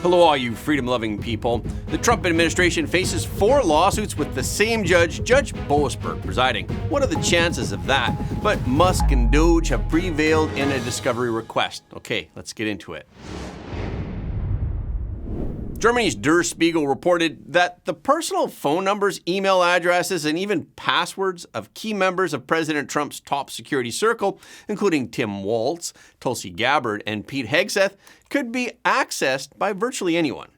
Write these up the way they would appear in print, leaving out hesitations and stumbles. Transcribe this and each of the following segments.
Hello, all you freedom-loving people. The Trump administration faces 4 lawsuits with the same judge, Judge Boasberg, presiding. What are the chances of that? But Musk and Doge have prevailed in a discovery request. Okay, let's get into it. Germany's Der Spiegel reported that the personal phone numbers, email addresses, and even passwords of key members of President Trump's top security circle, including Tim Walz, Tulsi Gabbard, and Pete Hegseth, could be accessed by virtually anyone.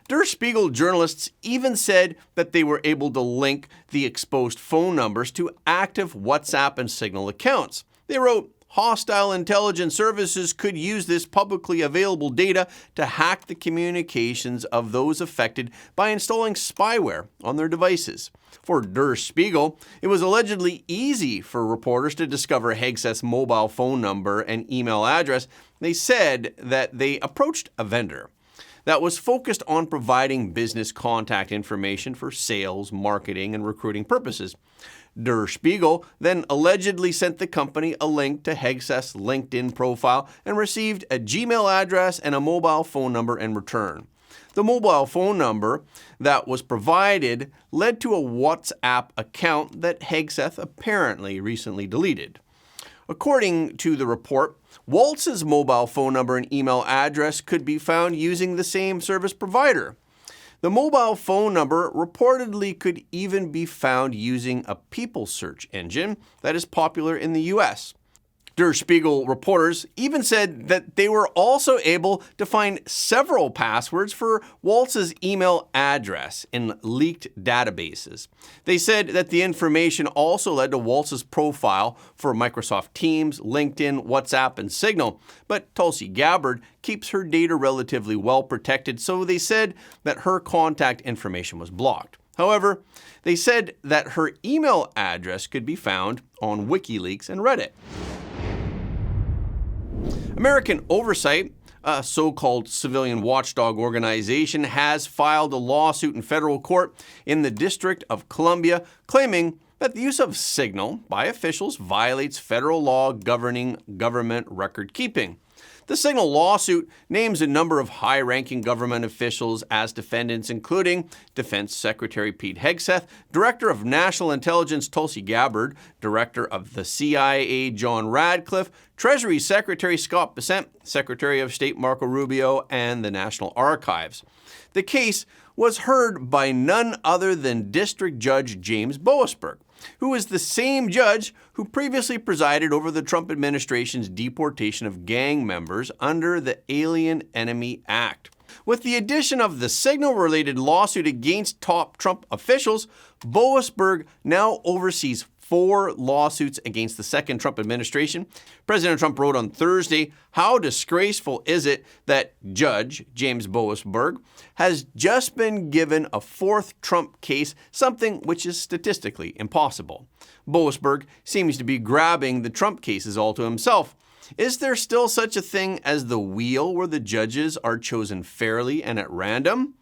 Der Spiegel journalists even said that they were able to link the exposed phone numbers to active WhatsApp and Signal accounts. They wrote, hostile intelligence services could use this publicly available data to hack the communications of those affected by installing spyware on their devices. For Der Spiegel, it was allegedly easy for reporters to discover Hegseth's mobile phone number and email address. They said that they approached a vendor that was focused on providing business contact information for sales, marketing, and recruiting purposes. Der Spiegel then allegedly sent the company a link to Hegseth's LinkedIn profile and received a Gmail address and a mobile phone number in return. The mobile phone number that was provided led to a WhatsApp account that Hegseth apparently recently deleted. According to the report, Walz's mobile phone number and email address could be found using the same service provider. The mobile phone number reportedly could even be found using a people search engine that is popular in the US. Der Spiegel reporters even said that they were also able to find several passwords for Walz's email address in leaked databases. They said that the information also led to Walz's profile for Microsoft Teams, LinkedIn, WhatsApp, and Signal. But Tulsi Gabbard keeps her data relatively well protected, so they said that her contact information was blocked. However, they said that her email address could be found on WikiLeaks and Reddit. American Oversight, a so-called civilian watchdog organization, has filed a lawsuit in federal court in the District of Columbia claiming that the use of Signal by officials violates federal law governing government record keeping. The Signal lawsuit names a number of high-ranking government officials as defendants, including Defense Secretary Pete Hegseth, Director of National Intelligence Tulsi Gabbard, Director of the CIA John Radcliffe, Treasury Secretary Scott Bessent, Secretary of State Marco Rubio, and the National Archives. The case was heard by none other than District Judge James Boasberg, who is the same judge who previously presided over the Trump administration's deportation of gang members under the Alien Enemy Act. With the addition of the Signal-related lawsuit against top Trump officials, Boasberg now oversees 4 lawsuits against the second Trump administration. President Trump wrote on Thursday, "How disgraceful is it that Judge James Boasberg has just been given a 4th Trump case, something which is statistically impossible." Boasberg seems to be grabbing the Trump cases all to himself. Is there still such a thing as the wheel where the judges are chosen fairly and at random?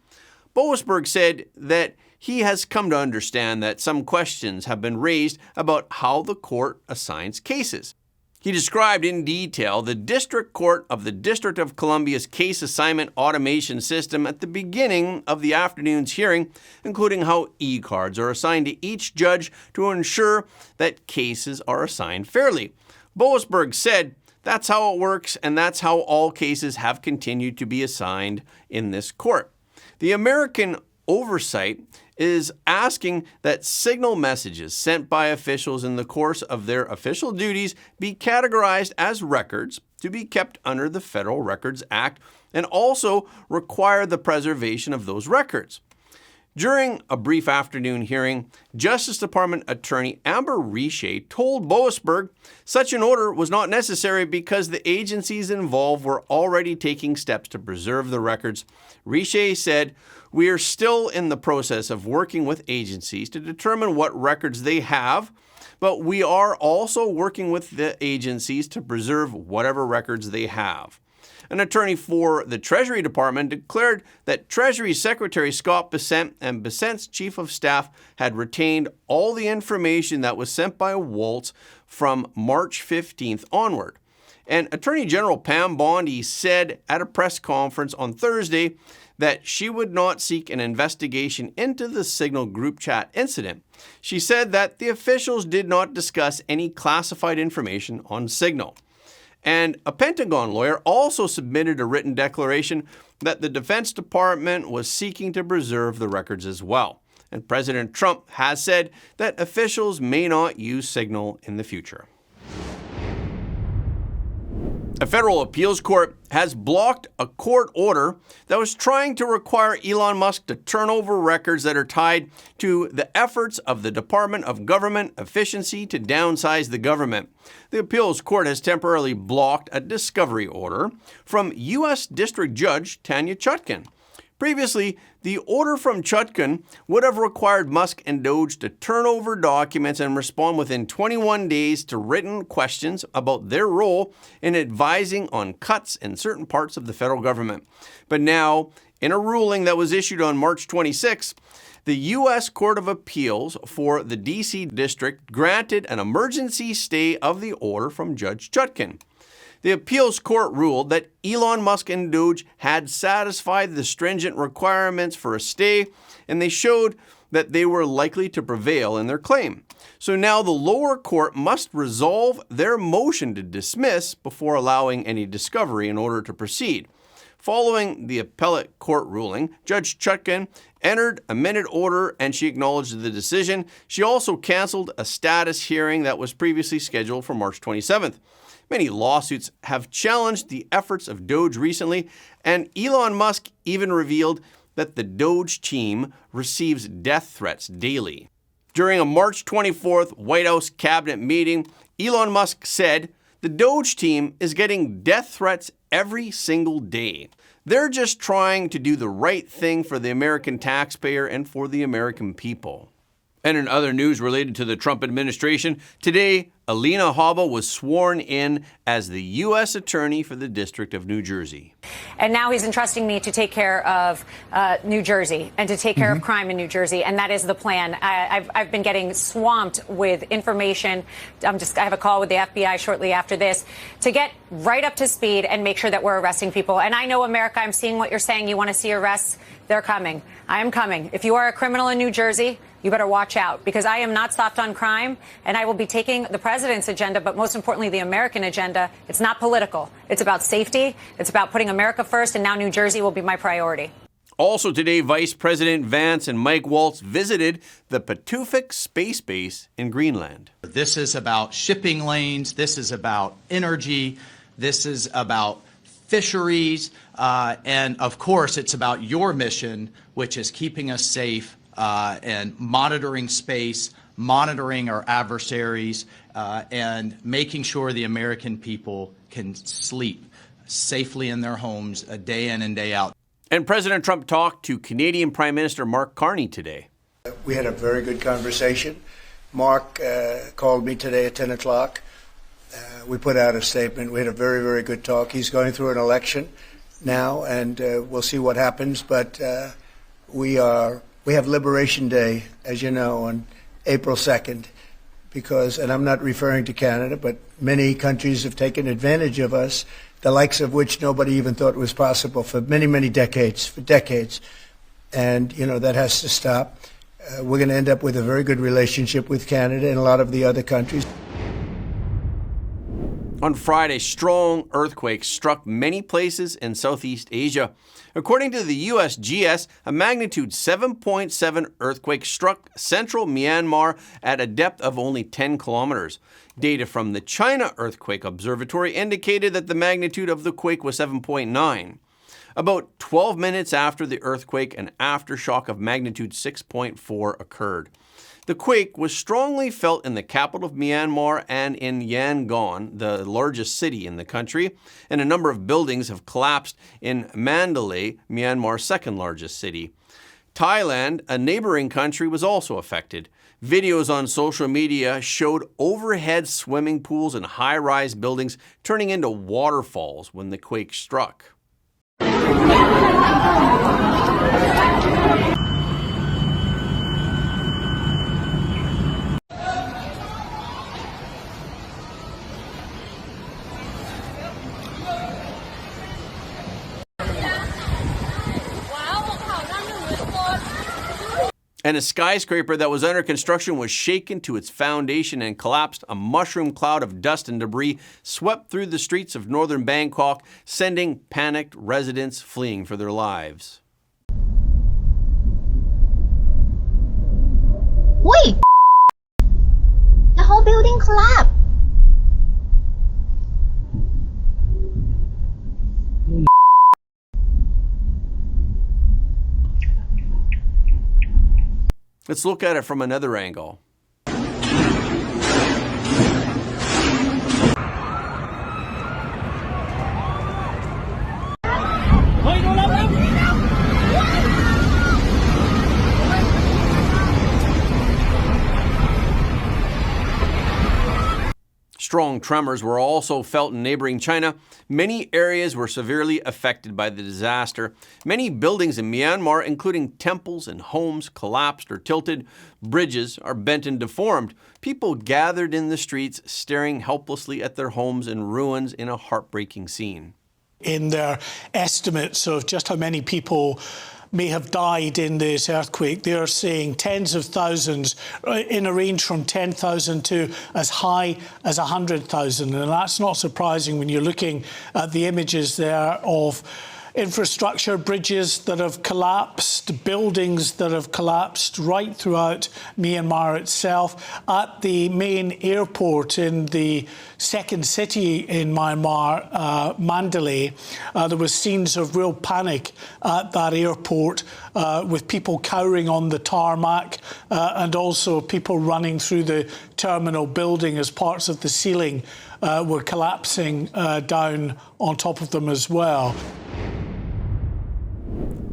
Boasberg said that he has come to understand that some questions have been raised about how the court assigns cases. He described in detail the District Court of the District of Columbia's case assignment automation system at the beginning of the afternoon's hearing, including how e-cards are assigned to each judge to ensure that cases are assigned fairly. Boasberg said, "That's how it works, and that's how all cases have continued to be assigned in this court." The American Oversight is asking that Signal messages sent by officials in the course of their official duties be categorized as records to be kept under the Federal Records Act and also require the preservation of those records. During a brief afternoon hearing, Justice Department Attorney Amber Richer told Boasberg such an order was not necessary because the agencies involved were already taking steps to preserve the records. Richer said, "We are still in the process of working with agencies to determine what records they have, but we are also working with the agencies to preserve whatever records they have." An attorney for the Treasury Department declared that Treasury Secretary Scott Bessent and Bessent's chief of staff had retained all the information that was sent by Walz from March 15th onward. And Attorney General Pam Bondi said at a press conference on Thursday that she would not seek an investigation into the Signal group chat incident. She said that the officials did not discuss any classified information on Signal. And a Pentagon lawyer also submitted a written declaration that the Defense Department was seeking to preserve the records as well. And President Trump has said that officials may not use Signal in the future. A federal appeals court has blocked a court order that was trying to require Elon Musk to turn over records that are tied to the efforts of the Department of Government Efficiency to downsize the government. The appeals court has temporarily blocked a discovery order from U.S. District Judge Tanya Chutkan. Previously, the order from Chutkan would have required Musk and Doge to turn over documents and respond within 21 days to written questions about their role in advising on cuts in certain parts of the federal government. But now, in a ruling that was issued on March 26, the U.S. Court of Appeals for the D.C. District granted an emergency stay of the order from Judge Chutkan. The appeals court ruled that Elon Musk and Doge had satisfied the stringent requirements for a stay, and they showed that they were likely to prevail in their claim. So now the lower court must resolve their motion to dismiss before allowing any discovery in order to proceed. Following the appellate court ruling, Judge Chutkan entered a minute order and she acknowledged the decision. She also canceled a status hearing that was previously scheduled for March 27th. Many lawsuits have challenged the efforts of Doge recently, and Elon Musk even revealed that the Doge team receives death threats daily. During a March 24th White House cabinet meeting, Elon Musk said the Doge team is getting death threats every single day. They're just trying to do the right thing for the American taxpayer and for the American people. And in other news related to the Trump administration, today, Alina Habba was sworn in as the U.S. Attorney for the District of New Jersey. And now he's entrusting me to take care of New Jersey and to take care of crime in New Jersey. And that is the plan. I've been getting swamped with information. I have a call with the FBI shortly after this to get right up to speed and make sure that we're arresting people. And I know, America, I'm seeing what you're saying. You want to see arrests? They're coming. I am coming. If you are a criminal in New Jersey, you better watch out, because I am not soft on crime, and I will be taking the president's agenda, but most importantly, the American agenda. It's not political. It's about safety. It's about putting America first, and now New Jersey will be my priority. Also today, Vice President Vance and Mike Waltz visited the Patuxent Space Base in Greenland. This is about shipping lanes. This is about energy. This is about fisheries. And of course, it's about your mission, which is keeping us safe and monitoring space, monitoring our adversaries, and making sure the American people can sleep safely in their homes day in and day out. And President Trump talked to Canadian Prime Minister Mark Carney today. We had a very good conversation. Mark called me today at 10 o'clock. We put out a statement. We had a very, very good talk. He's going through an election now, and we'll see what happens. But we have Liberation Day, as you know, on April 2nd, because, and I'm not referring to Canada, but many countries have taken advantage of us, the likes of which nobody even thought was possible for many, many decades, And, you know, that has to stop. We're going to end up with a very good relationship with Canada and a lot of the other countries. On Friday, strong earthquakes struck many places in Southeast Asia. According to the USGS, a magnitude 7.7 earthquake struck central Myanmar at a depth of only 10 kilometers. Data from the China Earthquake Observatory indicated that the magnitude of the quake was 7.9. About 12 minutes after the earthquake, an aftershock of magnitude 6.4 occurred. The quake was strongly felt in the capital of Myanmar and in Yangon, the largest city in the country, and a number of buildings have collapsed in Mandalay, Myanmar's second largest city. Thailand, a neighboring country, was also affected. Videos on social media showed overhead swimming pools and high-rise buildings turning into waterfalls when the quake struck. And a skyscraper that was under construction was shaken to its foundation and collapsed. A mushroom cloud of dust and debris swept through the streets of northern Bangkok, sending panicked residents fleeing for their lives. Wait! The whole building collapsed! Let's look at it from another angle. Strong tremors were also felt in neighboring China. Many areas were severely affected by the disaster. Many buildings in Myanmar, including temples and homes, collapsed or tilted. Bridges are bent and deformed. People gathered in the streets, staring helplessly at their homes in ruins in a heartbreaking scene. In their estimates of just how many people may have died in this earthquake, they are saying tens of thousands, in a range from 10,000 to as high as 100,000. And that's not surprising when you're looking at the images there of infrastructure, bridges that have collapsed, buildings that have collapsed right throughout Myanmar itself. At the main airport in the second city in Myanmar, Mandalay, there was scenes of real panic at that airport, with people cowering on the tarmac, and also people running through the terminal building as parts of the ceiling were collapsing down on top of them as well.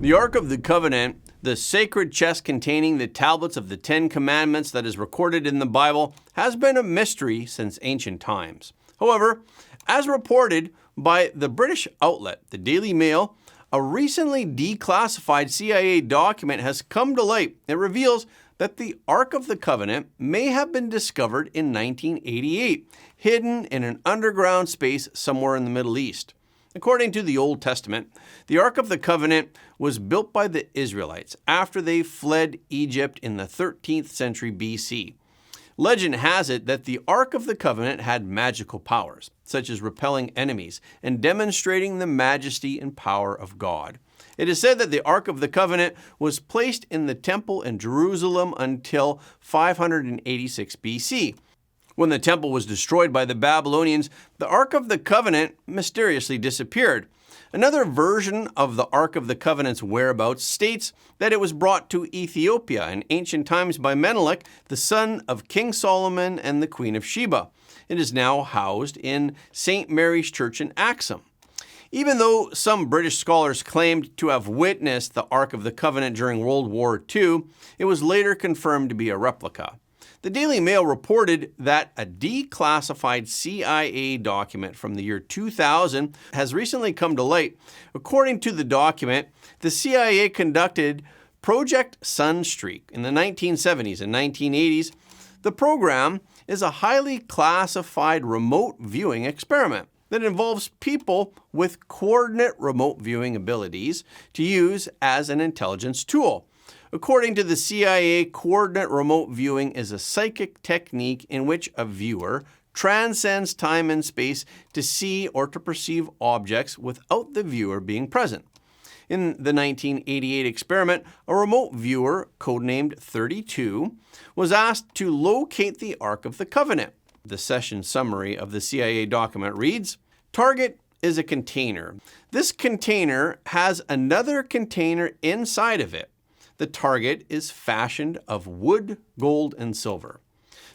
The Ark of the Covenant, the sacred chest containing the tablets of the Ten Commandments that is recorded in the Bible, has been a mystery since ancient times. However, as reported by the British outlet, the Daily Mail, a recently declassified CIA document has come to light. It reveals that the Ark of the Covenant may have been discovered in 1988, hidden in an underground space somewhere in the Middle East. According to the Old Testament, the Ark of the Covenant was built by the Israelites after they fled Egypt in the 13th century BC. Legend has it that the Ark of the Covenant had magical powers, such as repelling enemies and demonstrating the majesty and power of God. It is said that the Ark of the Covenant was placed in the temple in Jerusalem until 586 BC. When the temple was destroyed by the Babylonians, the Ark of the Covenant mysteriously disappeared. Another version of the Ark of the Covenant's whereabouts states that it was brought to Ethiopia in ancient times by Menelik, the son of King Solomon and the Queen of Sheba. It is now housed in St. Mary's Church in Axum. Even though some British scholars claimed to have witnessed the Ark of the Covenant during World War II, it was later confirmed to be a replica. The Daily Mail reported that a declassified CIA document from the year 2000 has recently come to light. According to the document, the CIA conducted Project Sunstreak in the 1970s and 1980s. The program is a highly classified remote viewing experiment that involves people with coordinate remote viewing abilities to use as an intelligence tool. According to the CIA, coordinate remote viewing is a psychic technique in which a viewer transcends time and space to see or to perceive objects without the viewer being present. In the 1988 experiment, a remote viewer, codenamed 32, was asked to locate the Ark of the Covenant. The session summary of the CIA document reads, "Target is a container. This container has another container inside of it. The target is fashioned of wood, gold, and silver.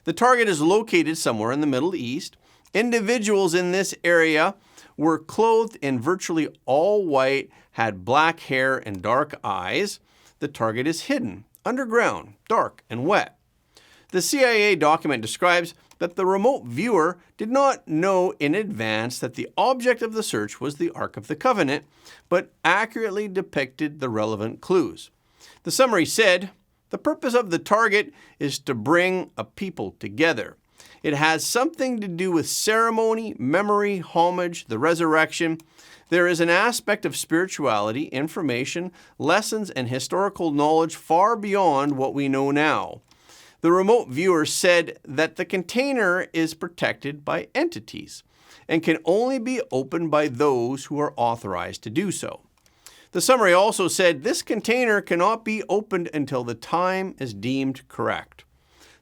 The target is located somewhere in the Middle East. Individuals in this area were clothed in virtually all white, had black hair and dark eyes. The target is hidden, underground, dark, and wet." The CIA document describes that the remote viewer did not know in advance that the object of the search was the Ark of the Covenant, but accurately depicted the relevant clues. The summary said, "The purpose of the target is to bring a people together. It has something to do with ceremony, memory, homage, the resurrection. There is an aspect of spirituality, information, lessons, and historical knowledge far beyond what we know now. The remote viewer said that the container is protected by entities and can only be opened by those who are authorized to do so. The summary also said this container cannot be opened until the time is deemed correct.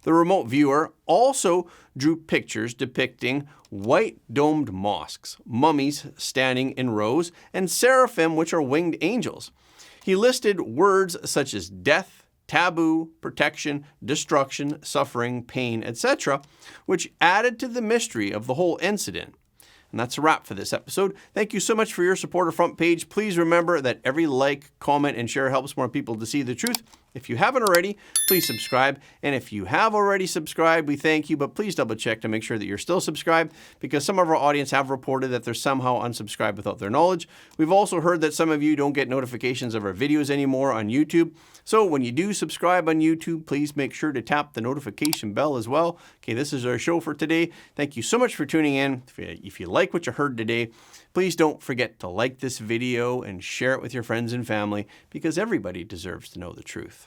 The remote viewer also drew pictures depicting white domed mosques, mummies standing in rows, and seraphim, which are winged angels. He listed words such as death, taboo, protection, destruction, suffering, pain, etc., which added to the mystery of the whole incident. And that's a wrap for this episode. Thank you so much for your support of Front Page. Please remember that every like, comment, and share helps more people to see the truth. If you haven't already, please subscribe. And if you have already subscribed, we thank you, but please double check to make sure that you're still subscribed, because some of our audience have reported that they're somehow unsubscribed without their knowledge. We've also heard that some of you don't get notifications of our videos anymore on YouTube. So when you do subscribe on YouTube, please make sure to tap the notification bell as well. Okay, this is our show for today. Thank you so much for tuning in. If you like what you heard today, please don't forget to like this video and share it with your friends and family, because everybody deserves to know the truth.